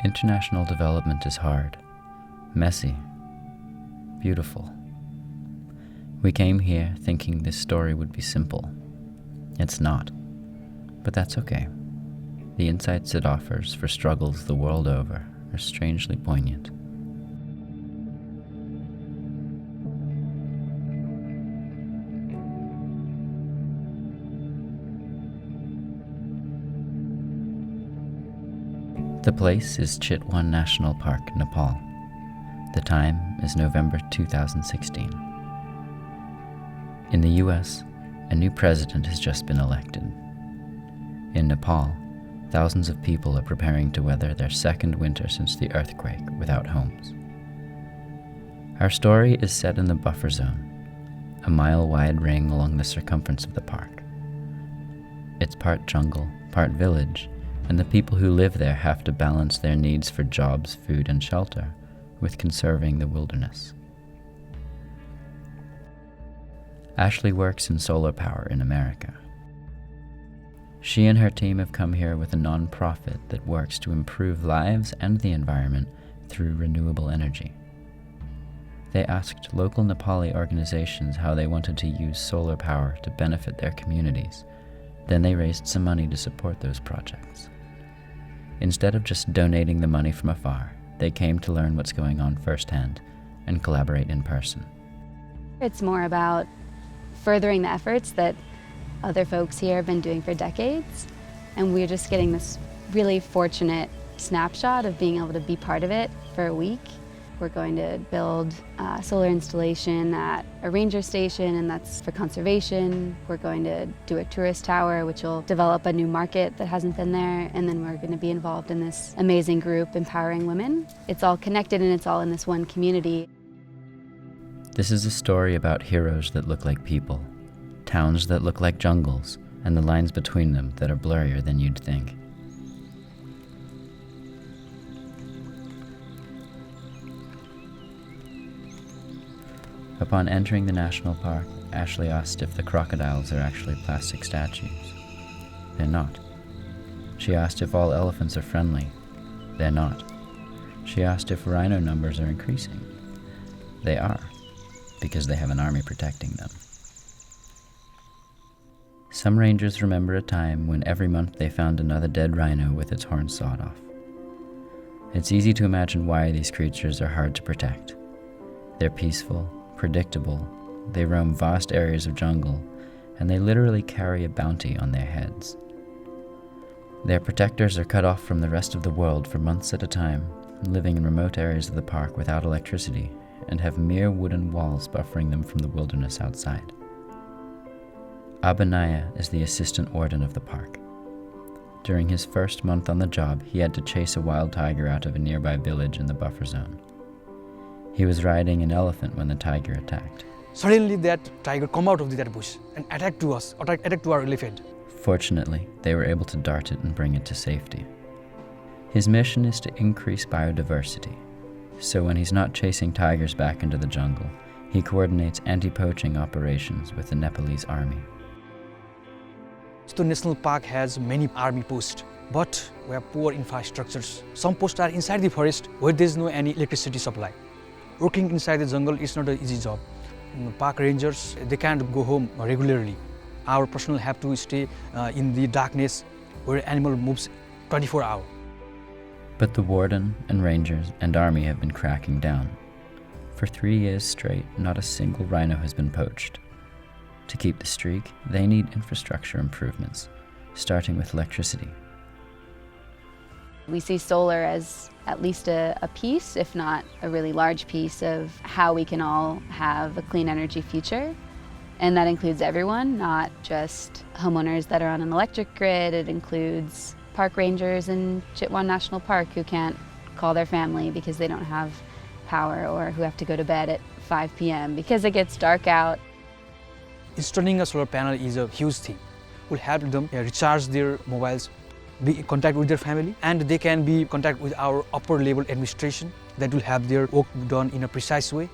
International development is hard, messy, beautiful. We came here thinking this story would be simple. It's not, but that's okay. The insights it offers for struggles the world over are strangely poignant. The place is Chitwan National Park, Nepal. The time is November 2016. In the US, a new president has just been elected. In Nepal, thousands of people are preparing to weather their second winter since the earthquake without homes. Our story is set in the buffer zone, a mile-wide ring along the circumference of the park. It's part jungle, part village, and the people who live there have to balance their needs for jobs, food, and shelter with conserving the wilderness. Ashley works in solar power in America. She and her team have come here with a non-profit that works to improve lives and the environment through renewable energy. They asked local Nepali organizations how they wanted to use solar power to benefit their communities. Then they raised some money to support those projects. Instead of just donating the money from afar, they came to learn what's going on firsthand and collaborate in person. It's more about furthering the efforts that other folks here have been doing for decades, and we're just getting this really fortunate snapshot of being able to be part of it for a week. We're going to build a solar installation at a ranger station, and that's for conservation. We're going to do a tourist tower, which will develop a new market that hasn't been there, and then we're going to be involved in this amazing group empowering women. It's all connected and it's all in this one community. This is a story about heroes that look like people, towns that look like jungles, and the lines between them that are blurrier than you'd think. Upon entering the national park, Ashley asked if the crocodiles are actually plastic statues. They're not. She asked if all elephants are friendly. They're not. She asked if rhino numbers are increasing. They are, because they have an army protecting them. Some rangers remember a time when every month they found another dead rhino with its horns sawed off. It's easy to imagine why these creatures are hard to protect. They're peaceful, predictable, they roam vast areas of jungle, and they literally carry a bounty on their heads. Their protectors are cut off from the rest of the world for months at a time, living in remote areas of the park without electricity, and have mere wooden walls buffering them from the wilderness outside. Abhinaya is the assistant warden of the park. During his first month on the job, he had to chase a wild tiger out of a nearby village in the buffer zone. He was riding an elephant when the tiger attacked. Suddenly that tiger come out of that bush and attacked to us, attacked to our elephant. Fortunately, they were able to dart it and bring it to safety. His mission is to increase biodiversity. So when he's not chasing tigers back into the jungle, he coordinates anti-poaching operations with the Nepalese army. The national park has many army posts, but we have poor infrastructures. Some posts are inside the forest where there is no any electricity supply. Working inside the jungle is not an easy job. Park rangers, they can't go home regularly. Our personnel have to stay in the darkness where animal moves 24 hours. But the warden and rangers and army have been cracking down. For 3 years straight, not a single rhino has been poached. To keep the streak, they need infrastructure improvements, starting with electricity. We see solar as at least a piece, if not a really large piece, of how we can all have a clean energy future. And that includes everyone, not just homeowners that are on an electric grid. It includes park rangers in Chitwan National Park who can't call their family because they don't have power, or who have to go to bed at 5 p.m. because it gets dark out. Installing a solar panel is a huge thing. Will help them recharge their mobiles, be in contact with their family, and they can be in contact with our upper level administration that will have their work done in a precise way,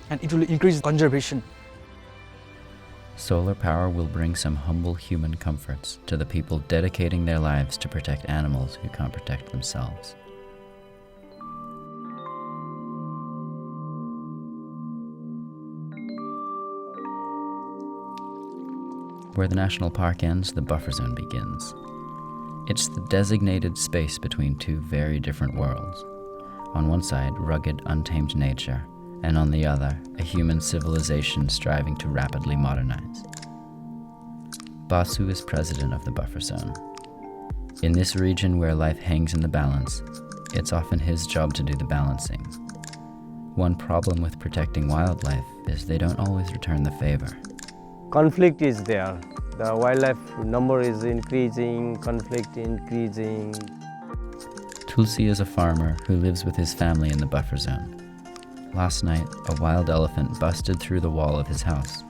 and it will increase conservation. Solar power will bring some humble human comforts to the people dedicating their lives to protect animals who can't protect themselves. Where the national park ends, the buffer zone begins. It's the designated space between two very different worlds. On one side, rugged, untamed nature, and on the other, a human civilization striving to rapidly modernize. Basu is president of the buffer zone. In this region where life hangs in the balance, it's often his job to do the balancing. One problem with protecting wildlife is they don't always return the favor. Conflict is there. The wildlife number is increasing, conflict increasing. Tulsi is a farmer who lives with his family in the buffer zone. Last night, a wild elephant busted through the wall of his house.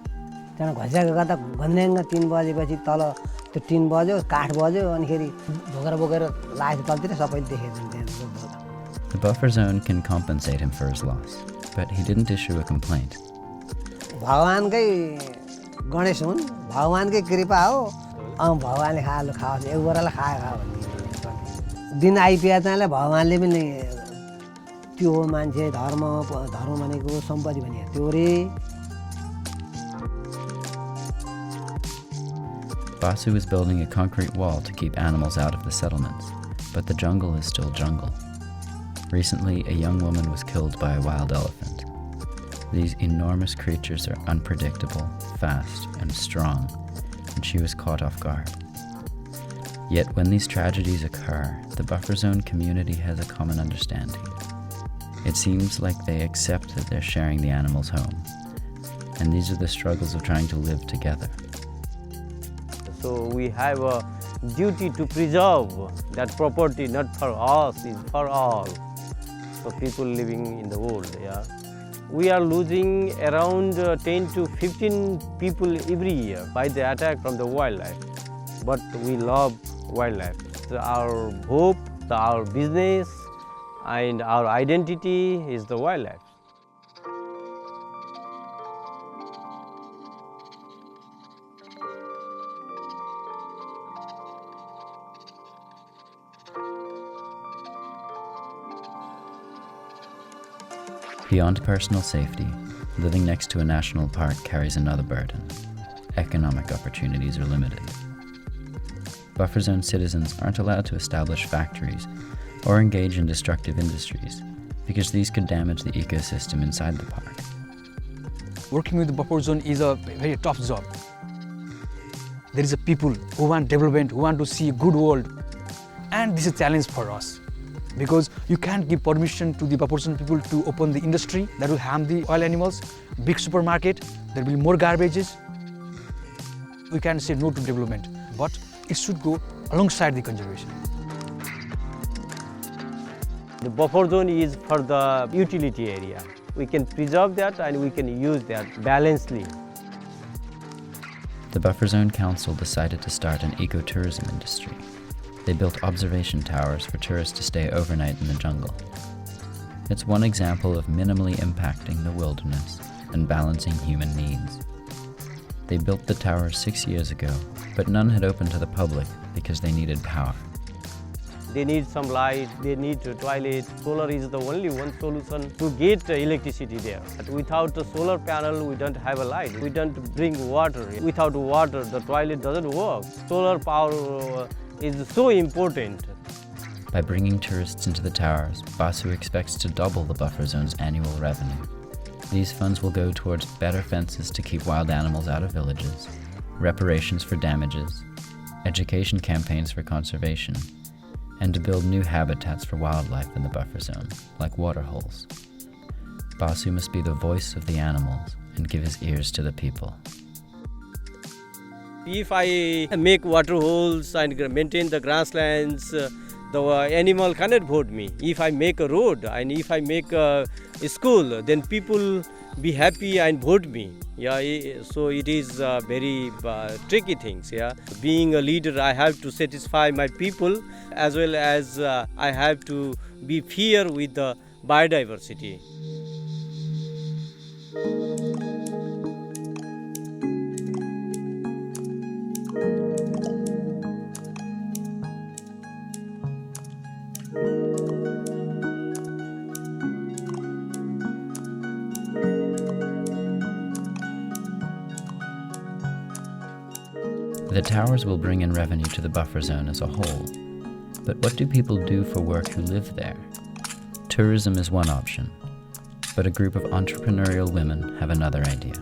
त्यो tin बज्यो काठ बज्यो अनि खेरि ढोकेर बोकेर लास तलतिर सबै देखेछन् त्यहाँ। The buffer zone can compensate him for his loss, but he didn't issue a complaint. भगवानकै Ganesh हुन्, भगवानकै कृपा हो। भगवानले खालु खाओस्, एक बोरालाई खायो भन्ने दिन आइपुग्यो चाहिँ भगवानले पनि त्यो मान्छे धर्म भनेको सम्पत्ति भने त्यो रे। Basu is building a concrete wall to keep animals out of the settlements, but the jungle is still jungle. Recently, a young woman was killed by a wild elephant. These enormous creatures are unpredictable, fast, and strong, and she was caught off guard. Yet when these tragedies occur, the buffer zone community has a common understanding. It seems like they accept that they're sharing the animal's home, and these are the struggles of trying to live together. So we have a duty to preserve that property, not for us, it's for all. So people living in the world, yeah. We are losing around 10 to 15 people every year by the attack from the wildlife. But we love wildlife. So our hope, our business, and our identity is the wildlife. Beyond personal safety, living next to a national park carries another burden. Economic opportunities are limited. Buffer zone citizens aren't allowed to establish factories or engage in destructive industries because these could damage the ecosystem inside the park. Working with the buffer zone is a very tough job. There is a people who want development, who want to see a good world, and this is a challenge for us. Because you can't give permission to the buffer zone people to open the industry that will harm the wild animals, big supermarket, there will be more garbages. We can't say no to development, but it should go alongside the conservation. The buffer zone is for the utility area. We can preserve that and we can use that balancedly. The Buffer Zone Council decided to start an ecotourism industry. They built observation towers for tourists to stay overnight in the jungle. It's one example of minimally impacting the wilderness and balancing human needs. They built the towers 6 years ago, but none had opened to the public because they needed power. They need some light, they need a toilet. Solar is the only one solution to get electricity there. But without a solar panel, we don't have a light. We don't bring water. Without water, the toilet doesn't work. Solar power is so important. By bringing tourists into the towers, Basu expects to double the buffer zone's annual revenue. These funds will go towards better fences to keep wild animals out of villages, reparations for damages, education campaigns for conservation, and to build new habitats for wildlife in the buffer zone, like waterholes. Basu must be the voice of the animals and give his ears to the people. If I make water holes and maintain the grasslands, the animal cannot vote me. If I make a road and if I make a school, then people be happy and vote me. Yeah, so it is very tricky things. Yeah, being a leader, I have to satisfy my people as well as I have to be fair with the biodiversity. The towers will bring in revenue to the buffer zone as a whole. But what do people do for work who live there? Tourism is one option, but a group of entrepreneurial women have another idea.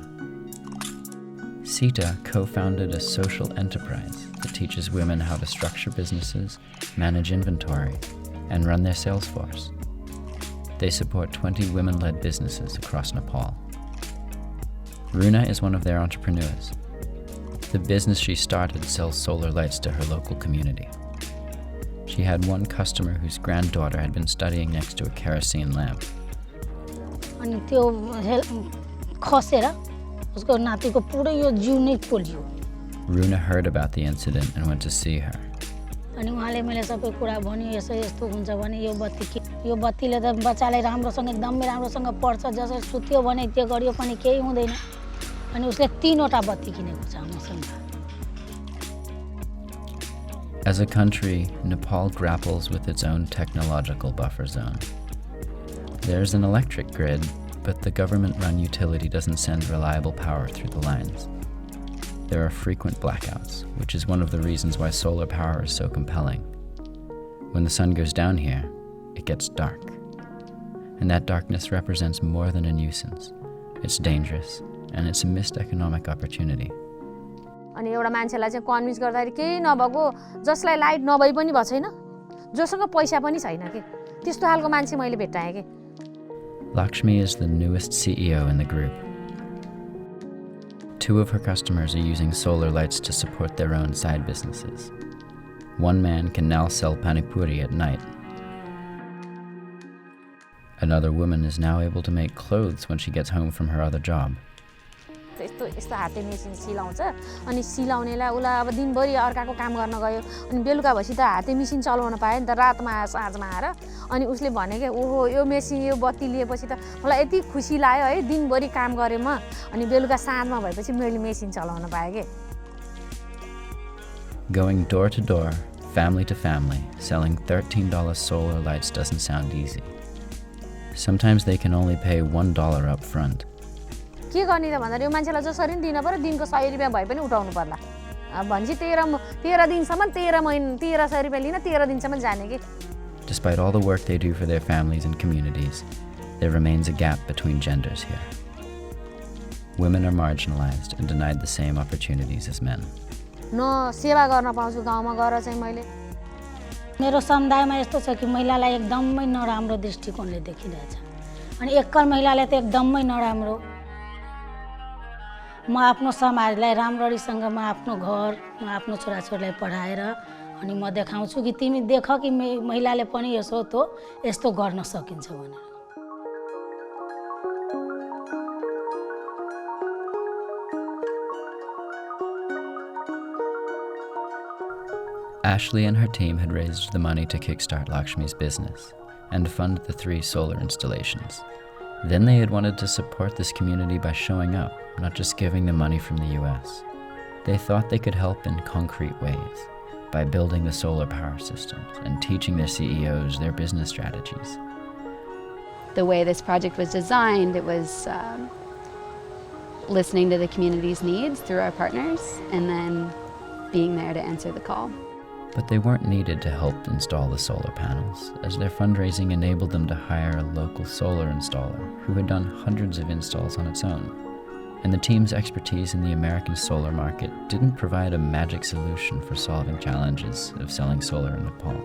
Sita co-founded a social enterprise that teaches women how to structure businesses, manage inventory, and run their sales force. They support 20 women-led businesses across Nepal. Runa is one of their entrepreneurs. The business she started sells solar lights to her local community. She had one customer whose granddaughter had been studying next to a kerosene lamp. अनि त्यो खसेर उसको नातिको पुरै यो जिउ नै पोल्यो. Runa heard about the incident and went to see her. अनि उहाँले मैले सबै कुरा भन्यो यसो यस्तो हुन्छ भने यो बत्तीले त बच्चालाई राम्रोसँग एकदमै राम्रोसँग पढ्छ जसो सुत्यो भने त्यो गरियो पनि केही हुँदैन. अनि उसले 3वटा बत्ती किनेको छ मसँग. As a country, Nepal grapples with its own technological buffer zone. There's an electric grid, but the government-run utility doesn't send reliable power through the lines. There are frequent blackouts, which is one of the reasons why solar power is so compelling. When the sun goes down here, it gets dark. And that darkness represents more than a nuisance. It's dangerous, and it's a missed economic opportunity. अनि एउटा मान्छेलाई चाहिँ convince गर्दाखेरि केही नभएको जसलाई light नभई पनि भएको छैन जोसँग पैसा पनि छैन के त्यस्तो खालको मान्छे मैले भेटाएँ के. Lakshmi is the newest CEO in the group. 2 of her customers are using solar lights to support their own side businesses. One man can now sell panipuri at night. Another woman is now able to make clothes when she gets home from her other job. यस्तो हाते machine सिलाउँछ अनि सिलाउनेलाई उला अब दिनभरि अर्काको काम गर्न गयो अनि बेलुका भएपछि त हाते मेसिन चलाउन पाए नि त रातमा साँझमा आएर अनि उसले भने के ओहो यो मेसिन यो बत्ती लिएपछि त मलाई यति खुसी लाग्यो है दिनभरि काम गरे म अनि बेलुका साँझमा भएपछि मैले मेसिन चलाउन पाए के. Going door to door, family to family, selling $13 solar lights doesn't sound easy. Sometimes they can only pay $1 up front. के गर्ने त भन्दा यो मान्छेलाई जसरी दिन पर्यो दिनको 100 रुपैयाँ भए पनि उठाउनु पर्ला. भन्छ 13 दिनसम्म 1300 रुपैयाँ लिन 13 दिनसम्म जाने के. Despite all the work they do for their families and communities, there remains a gap between genders here. Women are marginalized and denied the same opportunities as men. न सेवा गर्न पाउँछु गाउँमा गएर चाहिँ मैले. मेरो समुदायमा यस्तो छ कि महिलालाई एकदमै नराम्रो दृष्टिकोणले देखिरहेछ. अनि एकल महिलाले त एकदमै नराम्रो. म आफ्नो समाजलाई राम्ररीसँग म आफ्नो घर म आफ्नो छोराछोरीलाई पढाएर अनि म देखाउँछु कि तिमी देख कि महिलाले पनि यस्तो गर्न सकिन्छ भनेर. Ashley and her team had raised the money to kickstart Lakshmi's business and fund the 3 solar installations. Then they had wanted to support this community by showing up, not just giving them money from the US. They thought they could help in concrete ways, by building the solar power systems and teaching their CEOs their business strategies. The way this project was designed, it was listening to the community's needs through our partners and then being there to answer the call. But they weren't needed to help install the solar panels, as their fundraising enabled them to hire a local solar installer who had done hundreds of installs on its own. And the team's expertise in the American solar market didn't provide a magic solution for solving challenges of selling solar in Nepal.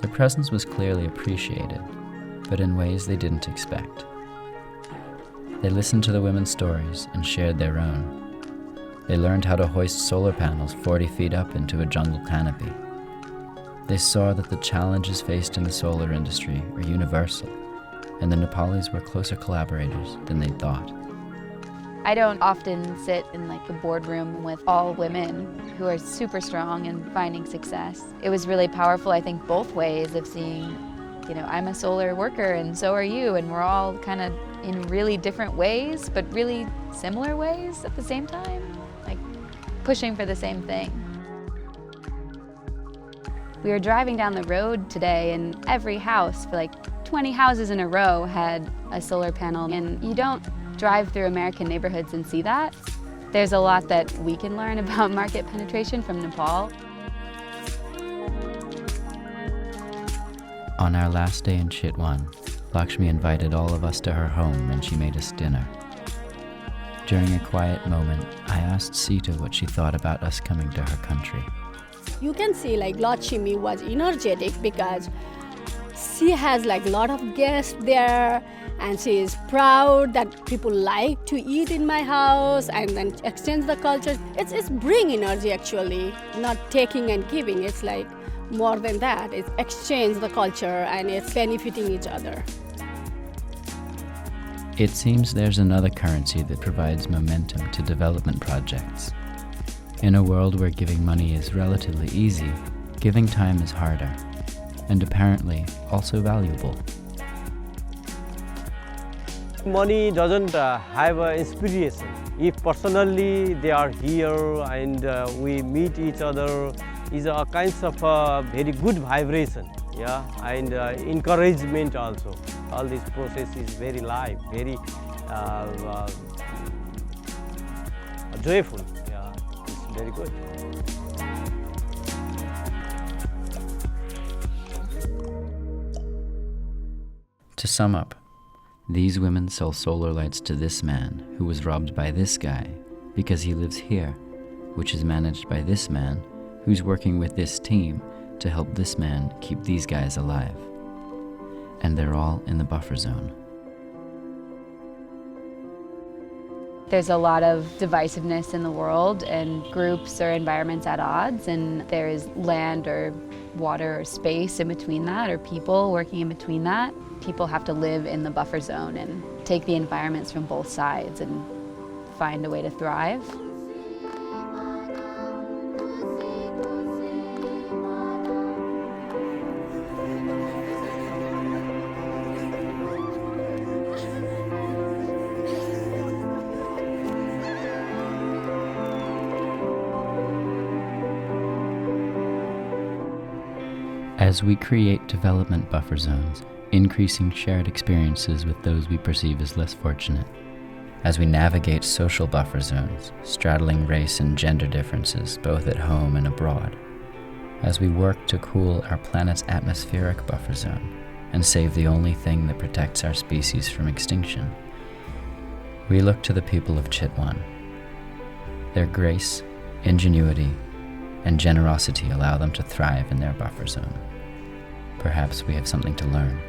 Their presence was clearly appreciated, but in ways they didn't expect. They listened to the women's stories and shared their own. They learned how to hoist solar panels 40 feet up into a jungle canopy. They saw that the challenges faced in the solar industry are universal, and the Nepalis were closer collaborators than they thought. I don't often sit in like a boardroom with all women who are super strong and finding success. It was really powerful, I think, both ways of seeing, I'm a solar worker and so are you, and we're all kind of in really different ways, but really similar ways at the same time, like pushing for the same thing. We were driving down the road today and every house, for like 20 houses in a row, had a solar panel, and you don't drive through American neighborhoods and see that. There's a lot that we can learn about market penetration from Nepal. On our last day in Chitwan, Lakshmi invited all of us to her home and she made us dinner. During a quiet moment, I asked Sita what she thought about us coming to her country. You can see like Lakshmi was energetic because she has like a lot of guests there and she is proud that people like to eat in my house and then exchange the culture. It's bring energy actually, not taking and giving. It's like more than that. It's exchange the culture and it's benefiting each other. It seems there's another currency that provides momentum to development projects. In a world where giving money is relatively easy, giving time is harder, and apparently also valuable. Money doesn't have an inspiration. If personally they are here and we meet each other, is a kind of very good vibration, yeah, and encouragement also. All this process is very live, very joyful. Yeah, it's very good. To sum up, these women sell solar lights to this man who was robbed by this guy because he lives here, which is managed by this man who's working with this team to help this man keep these guys alive. And they're all in the buffer zone. There's a lot of divisiveness in the world and groups or environments at odds, and there is land or water or space in between that, or people working in between that. People have to live in the buffer zone and take the environments from both sides and find a way to thrive. As we create development buffer zones, increasing shared experiences with those we perceive as less fortunate, as we navigate social buffer zones, straddling race and gender differences both at home and abroad, as we work to cool our planet's atmospheric buffer zone and save the only thing that protects our species from extinction, we look to the people of Chitwan. Their grace, ingenuity, and generosity allow them to thrive in their buffer zone. Perhaps we have something to learn.